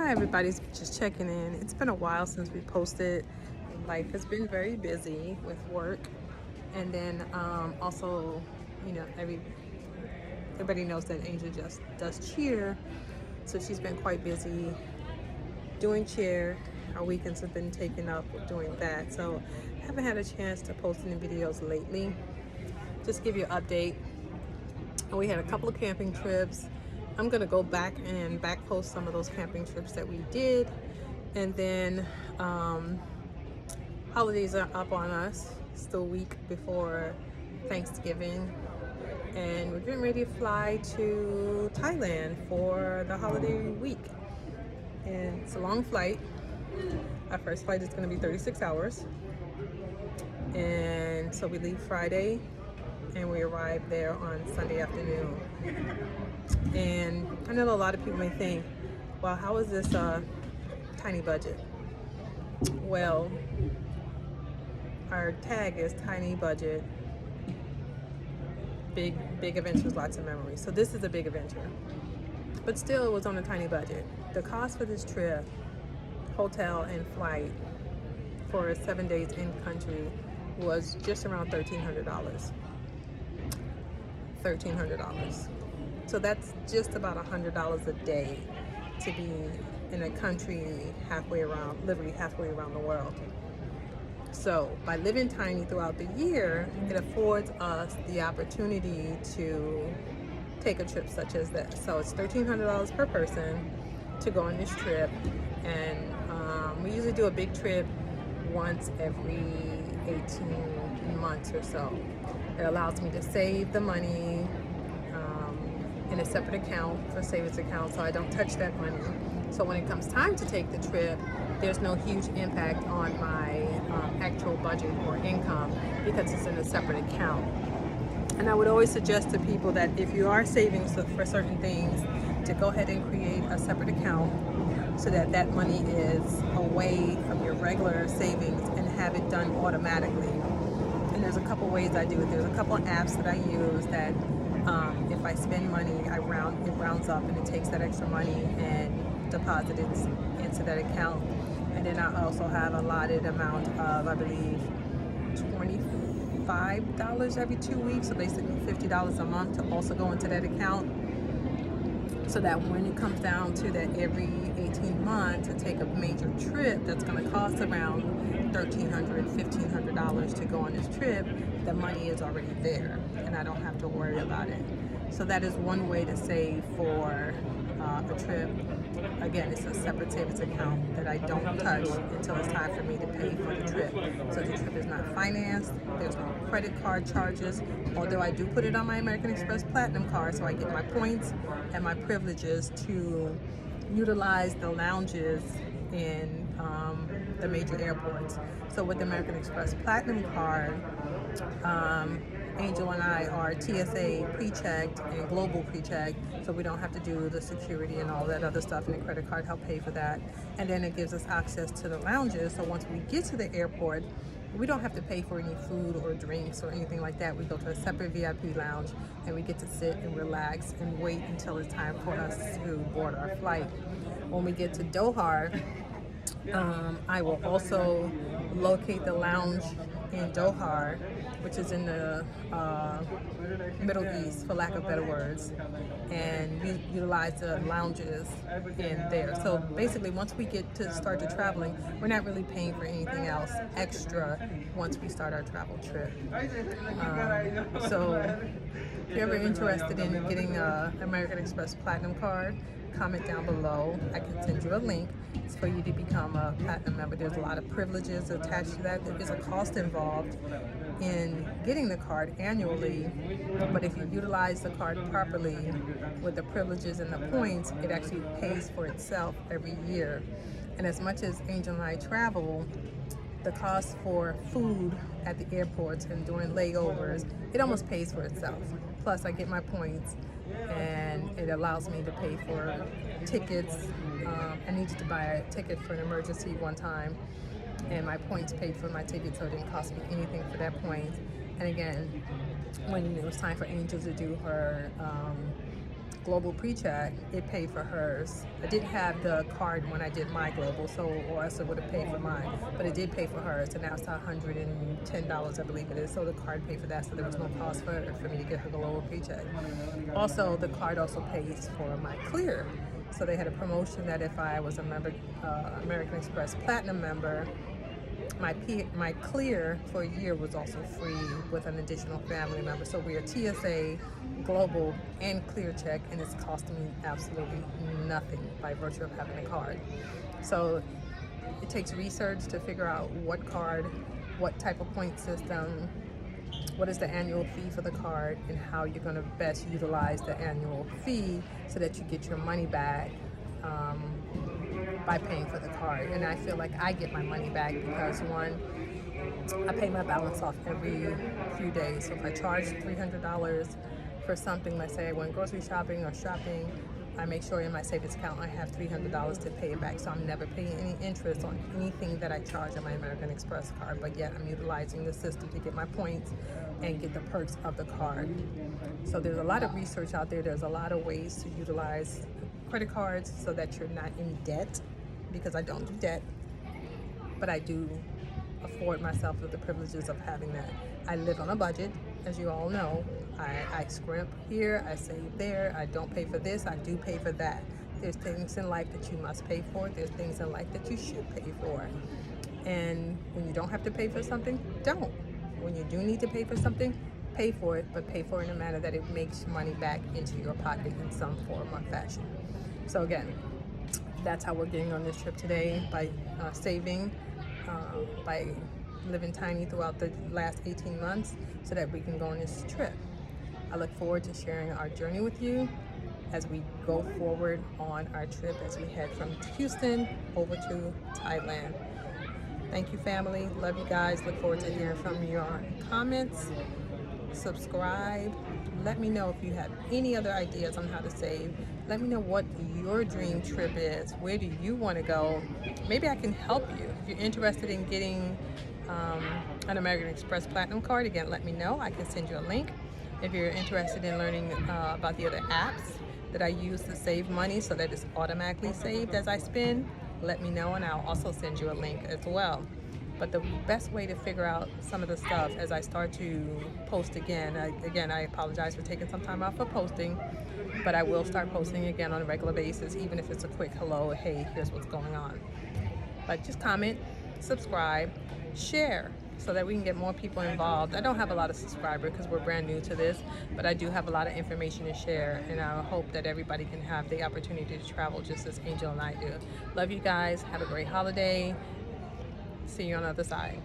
Hi, everybody's just checking in. It's been a while since we posted. Life has been very busy with work, and then also, everybody knows that Angel just does cheer, so she's been quite busy doing cheer. Our weekends have been taken up with doing that, so haven't had a chance to post any videos lately. Just give you an update. We had a couple of camping trips. I'm gonna go back and back post some of those camping trips that we did, and then holidays are up on us. It's the week before Thanksgiving, and we're getting ready to fly to Thailand for the holiday week. And it's a long flight. Our first flight is going to be 36 hours, and so we leave Friday and we arrive there on Sunday afternoon. And I know a lot of people may think, well, how is this a tiny budget? Well, our tag is tiny budget, big adventures, lots of memories. So this is a big adventure, but still it was on a tiny budget. The cost for this trip, hotel and flight for 7 days in country, was just around $1,300. $1,300. So that's just about $100 a day to be in a country halfway around, literally halfway around the world. So by living tiny throughout the year, it affords us the opportunity to take a trip such as this. So it's $1,300 per person to go on this trip, and we usually do a big trip once every 18 months or so. It allows me to save the money in a separate account, for savings account, so I don't touch that money. So when it comes time to take the trip, there's no huge impact on my actual budget or income because it's in a separate account. And I would always suggest to people that if you are saving for certain things, to go ahead and create a separate account so that that money is away from your regular savings and have it done automatically. And there's a couple ways I do it. There's a couple of apps that I use that if I spend money, it rounds up and it takes that extra money and deposits it into that account. And then I also have a allotted amount of, I believe, $25 every 2 weeks, so basically $50 a month to also go into that account, so that when it comes down to that every 18 months to take a major trip that's going to cost around $1,300, $1,500 to go on this trip, the money is already there and I don't have to worry about it. So that is one way to save for a trip. Again, it's a separate savings account that I don't touch until it's time for me to pay for the trip. So the trip is not financed, there's no credit card charges, although I do put it on my American Express Platinum card, so I get my points and my privileges to utilize the lounges in the major airports. So with the American Express Platinum card, Angel and I are TSA pre-checked and global pre-checked, so we don't have to do the security and all that other stuff, and the credit card help pay for that. And then it gives us access to the lounges, so once we get to the airport, we don't have to pay for any food or drinks or anything like that. We go to a separate VIP lounge and we get to sit and relax and wait until it's time for us to board our flight. When we get to Doha, I will also locate the lounge in Doha, which is in the Middle East, for lack of better words, and utilize the lounges in there. So basically, once we get to start the traveling, we're not really paying for anything else extra once we start our travel trip. So if you're ever interested in getting an American Express Platinum card, comment down below. I can send you a link. It's for you to become a platinum member. There's a lot of privileges attached to that. There is a cost involved in getting the card annually, but if you utilize the card properly with the privileges and the points, it actually pays for itself every year. And as much as Angel and I travel, the cost for food at the airports and during layovers, it almost pays for itself. Plus I get my points, and it allows me to pay for tickets. I needed to buy a ticket for an emergency one time, and my points paid for my ticket, so it didn't cost me anything for that point. And again, when it was time for Angel to do her global pre-check, it paid for hers. I didn't have the card when I did my global, so or else it would have paid for mine. But it did pay for hers, and now it's $110, I believe it is. So the card paid for that, so there was no cost for me to get her global pre-check. Also, the card also pays for my clear. So they had a promotion that if I was a member, American Express Platinum member, my clear for a year was also free with an additional family member. So we are TSA, global, and clear check, and it's costing me absolutely nothing by virtue of having a card. So it takes research to figure out what card, what type of point system, what is the annual fee for the card, and how you're going to best utilize the annual fee so that you get your money back by paying for the card. And I feel like I get my money back because, one, I pay my balance off every few days. So if I charge $300 for something, let's say I went grocery shopping or shopping, I make sure in my savings account I have $300 to pay it back. So I'm never paying any interest on anything that I charge on my American Express card, but yet I'm utilizing the system to get my points and get the perks of the card. So there's a lot of research out there. There's a lot of ways to utilize credit cards so that you're not in debt, because I don't do debt, but I do afford myself with the privileges of having that. I live on a budget, as you all know. I scrimp here, I save there, I don't pay for this, I do pay for that. There's things in life that you must pay for, there's things in life that you should pay for. And when you don't have to pay for something, don't. When you do need to pay for something, pay for it, but pay for it in a manner that it makes money back into your pocket in some form or fashion. So again, that's how we're getting on this trip today, by saving, by living tiny throughout the last 18 months so that we can go on this trip. I look forward to sharing our journey with you as we go forward on our trip, as we head from Houston over to Thailand. Thank you, family. Love you guys. Look forward to hearing from your comments. Subscribe. Let me know if you have any other ideas on how to save. Let me know what your dream trip is. Where do you want to go? Maybe I can help you. If you're interested in getting an American Express Platinum card, again, let me know. I can send you a link. If you're interested in learning about the other apps that I use to save money so that it's automatically saved as I spend, let me know, and I'll also send you a link as well. But the best way to figure out some of the stuff as I start to post again, I apologize for taking some time off for posting, but I will start posting again on a regular basis, even if it's a quick hello, hey, here's what's going on. But just comment, subscribe, share, so that we can get more people involved. I don't have a lot of subscribers because we're brand new to this, but I do have a lot of information to share, and I hope that everybody can have the opportunity to travel just as Angel and I do. Love you guys. Have a great holiday. See you on the other side.